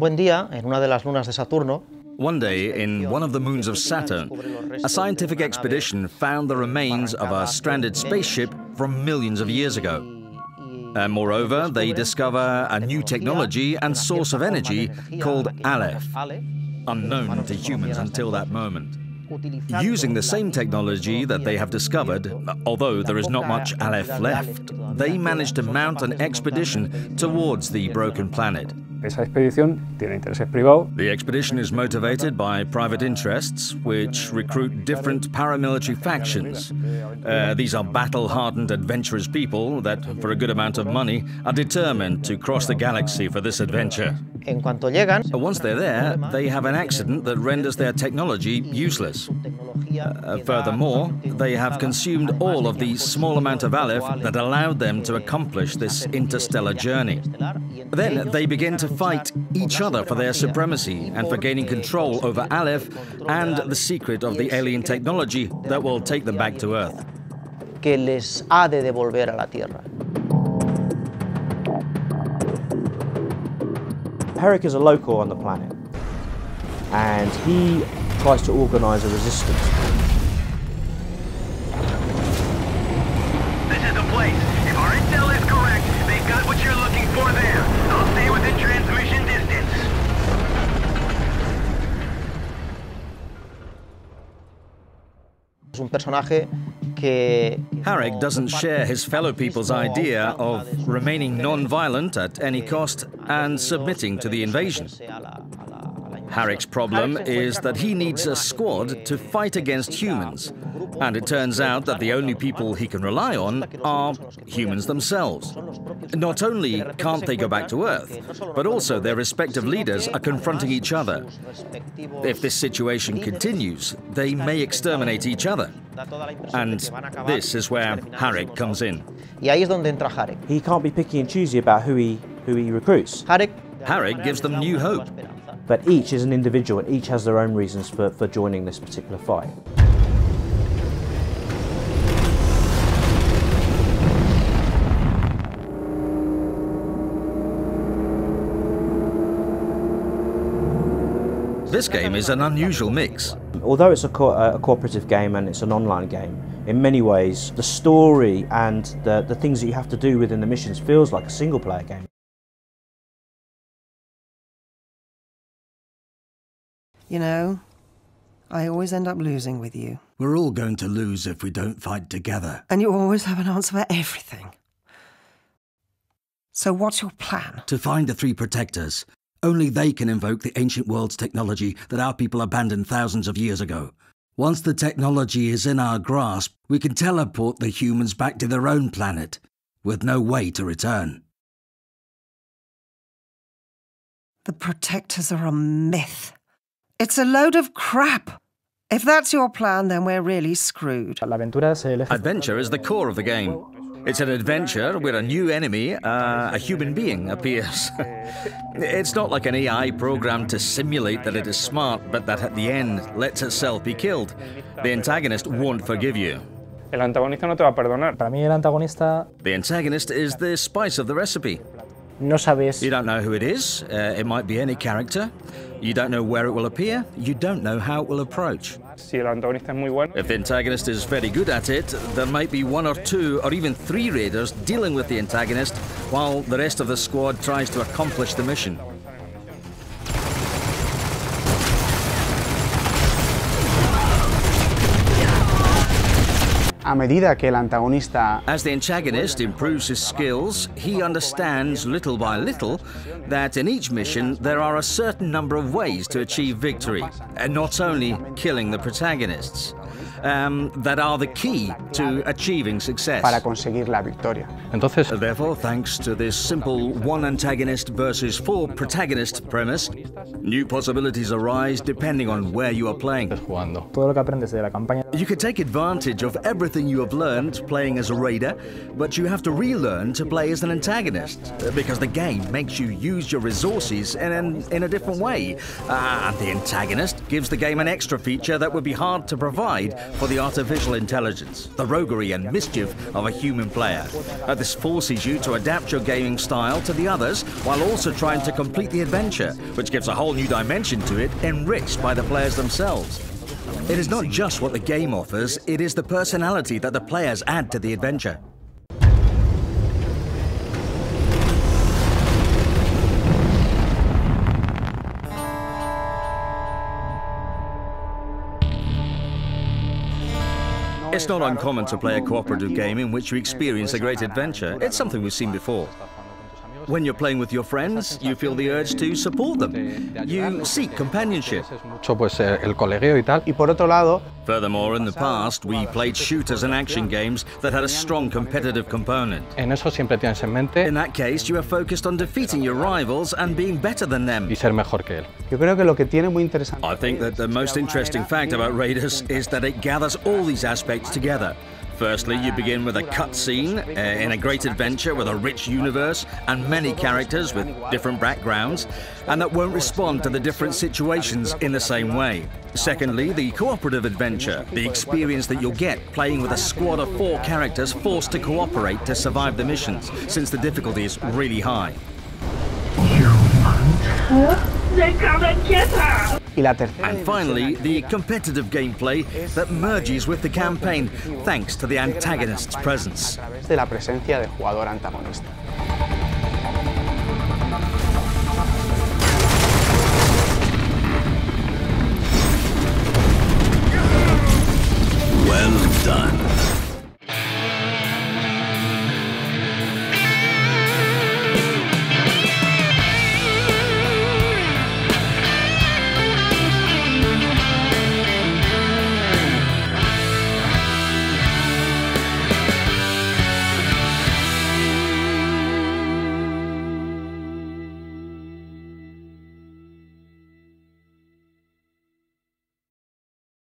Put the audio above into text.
buen día, en una de las lunas de Saturno, one day, in one of the moons of Saturn, a scientific expedition found the remains of a stranded spaceship from millions of years ago. And moreover, they discover a new technology and source of energy called Aleph, unknown to humans until that moment. Using the same technology that they have discovered, although there is not much Aleph left, they managed to mount an expedition towards the broken planet. Esa expedición tiene intereses privados. The expedition is motivated by private interests, which recruit different paramilitary factions. These are battle-hardened, adventurous people that, for a good amount of money, are determined to cross the galaxy for this adventure. en cuanto llegan, Once they're there, they have an accident that renders their technology useless. Furthermore, they have consumed all of the small amount of Aleph that allowed them to accomplish this interstellar journey. Then they begin to fight each other for their supremacy and for gaining control over Aleph and the secret of the alien technology that will take them back to Earth. que les ha de devolver a la Tierra. Herrick is a local on the planet, and he tries to organise a resistance. This is the place. If our intel is correct, they've got what you're looking for there. I'll stay within transmission distance. Es un personaje que... Herrick doesn't share his fellow people's idea of remaining non-violent at any cost and submitting to the invasion. Herrick's problem is that he needs a squad to fight against humans, and it turns out that the only people he can rely on are humans themselves. Not only can't they go back to Earth, but also their respective leaders are confronting each other. If this situation continues, they may exterminate each other. And this is where Herrick comes in. Y ahí es donde entra Herrick. He can't be picky and choosy about who he recruits. Herrick gives them new hope. But each is an individual, and each has their own reasons for joining this particular fight. This game is an unusual mix. Although it's a cooperative game and it's an online game, in many ways the story and the things that you have to do within the missions feels like a single-player game. You know, I always end up losing with you. We're all going to lose if we don't fight together. And you always have an answer for everything. So what's your plan? To find the three protectors. Only they can invoke the ancient world's technology that our people abandoned thousands of years ago. Once the technology is in our grasp, we can teleport the humans back to their own planet, with no way to return. The protectors are a myth. It's a load of crap. If that's your plan, then we're really screwed. Adventure is the core of the game. It's an adventure where a new enemy, a human being, appears. It's not like an AI programmed to simulate that it is smart, but that at the end lets itself be killed. The antagonist won't forgive you. El antagonista no te va a perdonar. Para mí el antagonista... The antagonist is the spice of the recipe. No sabes... You don't know who it is. It might be any character. You don't know where it will appear. You don't know how it will approach. Si el antagonista es muy bueno. If the antagonist is very good at it, there might be one or two or even three raiders dealing with the antagonist while the rest of the squad tries to accomplish the mission. A medida que el antagonista... As the antagonist improves his skills, he understands little by little that in each mission there are a certain number of ways to achieve victory, and not only killing the protagonists, that are the key to achieving success. Para conseguir la victoria. Entonces, therefore, thanks to this simple one antagonist versus four protagonist premise, new possibilities arise depending on where you are playing. Todo lo que aprendes de la campaña. You can take advantage of everything you have learned playing as a raider, but you have to relearn to play as an antagonist, because the game makes you use your resources in a different way. And the antagonist gives the game an extra feature that would be hard to provide side for the artificial intelligence, the roguery and mischief of a human player. This forces you to adapt your gaming style to the others while also trying to complete the adventure, which gives a whole new dimension to it, enriched by the players themselves. It is not just what the game offers, it is the personality that the players add to the adventure. It's not uncommon to play a cooperative game in which you experience a great adventure. It's something we've seen before. When you're playing with your friends, you feel the urge to support them. You seek companionship. Y por otro lado, Furthermore, in the past, we played shooters and action games that had a strong competitive component. In that case, you are focused on defeating your rivals and being better than them. yo creo que lo que tiene muy interesante. I think that the most interesting fact about Raiders is that it gathers all these aspects together. Firstly, you begin with a cutscene in a great adventure with a rich universe and many characters with different backgrounds, and that won't respond to the different situations in the same way. Secondly, the cooperative adventure, the experience that you'll get playing with a squad of 4 characters forced to cooperate to survive the missions, since the difficulty is really high. And finally, the competitive gameplay that merges with the campaign thanks to the antagonist's presence. A través de la presencia del jugador antagonista.